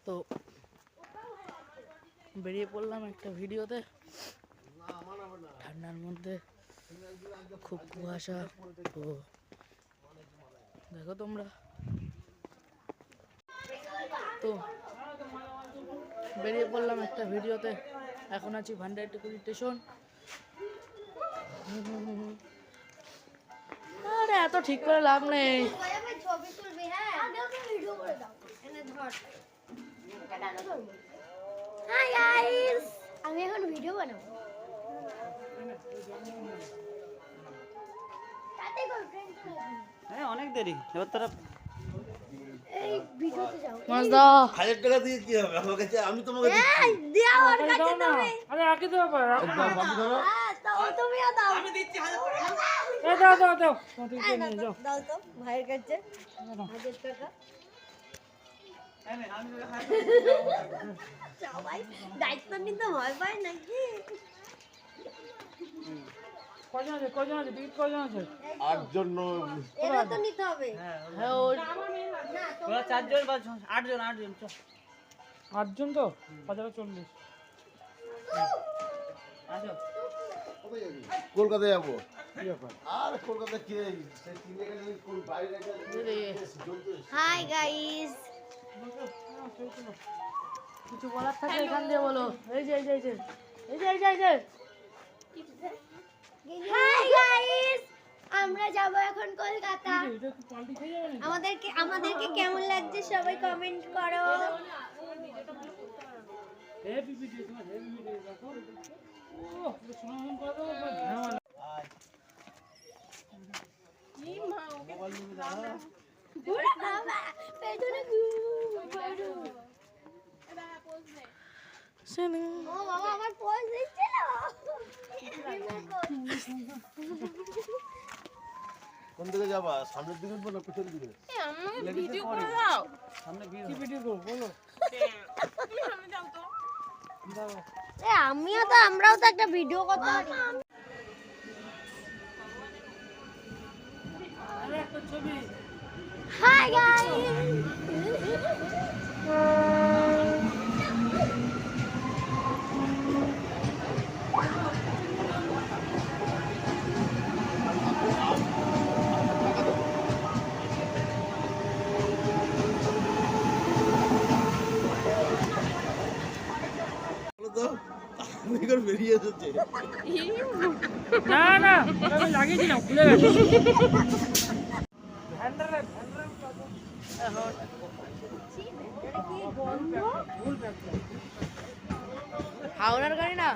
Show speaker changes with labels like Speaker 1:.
Speaker 1: তো বেরিয়ে পড়লাম একটা ভিডিওতে। ঠান্ডার মধ্যে খুব কুয়াশা, তো দেখো তোমরা। তো বেরিয়ে পড়লাম একটা ভিডিওতে। এখন আছি ভান্ডারটুকুরি স্টেশন। আরে এত ঠিক করে লাভ নেই।
Speaker 2: হাই গাইস, আমি এখন ভিডিও বানাবো।
Speaker 3: হ্যাঁ অনেক দেরি, এবার তারা
Speaker 2: এই ভিডিওতে যাও।
Speaker 1: মাছ দাও।
Speaker 4: 1000 টাকা দিয়ে কি হবে? আমার কাছে আমি তোমাকে দিচ্ছি।
Speaker 2: এই দাও ওর কাছে তুমি।
Speaker 1: আরে রাখি দাও পারে।
Speaker 4: একদম বাকি ধরো।
Speaker 2: দাও তুমিও দাও।
Speaker 3: আমি দিচ্ছি 1000 টাকা।
Speaker 1: এ দাও দাও দাও। তুমি নিয়ে যাও।
Speaker 2: দাও তো ভাইয়ের কাছে 1000 টাকা। সবাই দায়িত্ব নিতে ভয় পায় নাকি?
Speaker 1: কজন আছে টিকিট কজন আছে?
Speaker 4: 8 জন।
Speaker 2: এটা তো নিতে হবে।
Speaker 1: হ্যাঁ ওই
Speaker 2: না
Speaker 3: তোরা 4 জন বা 8 জন চল।
Speaker 1: 8 জন তো 5040।
Speaker 3: আসো।
Speaker 4: কলকাতায় যাবো। আর কলকাতা কি সেই তিনে গেলে কোন বাইরে গেলে
Speaker 2: হাই গাইস,
Speaker 1: কিছু বলার থাকে এখান দিয়ে বলো। এই যে এই যে এই যে এই যে এই যে এই যে
Speaker 2: হাই গাইস, আমরা যাব এখন কলকাতা।
Speaker 1: এটা কি পাল্টি খেয়ে যাবে না?
Speaker 2: আমাদেরকে কেমন লাগছে সবাই কমেন্ট করো।
Speaker 1: হেভি ভিডিও তোমার হেভি ভিডিও দেখো। ও শোনান করে দাও ঝামেলা।
Speaker 2: পুরো বাবা পেছনে ঘুরো।
Speaker 1: সেনিং
Speaker 2: ও বাবা আমার পোজ দিচ্ছিল।
Speaker 4: কোন দিকে যাবা? সামনের দিকে না পিছনের দিকে?
Speaker 3: ভিডিও করে দাও। সামনে ভিড়
Speaker 1: কি ভিডিও করব বলো?
Speaker 3: তুমি সামনে যাও তো।
Speaker 1: দাও।
Speaker 2: আমরাও তো একটা ভিডিও করতে পারি।
Speaker 1: আরে একটা ছবি।
Speaker 2: হাই গাইস,
Speaker 4: বলো তো আমি করে বেরিয়ে এসেছে।
Speaker 1: না না আমি লাগিয়েছিলাম খুলে গেছে। হাওড়ার গাড়ি না।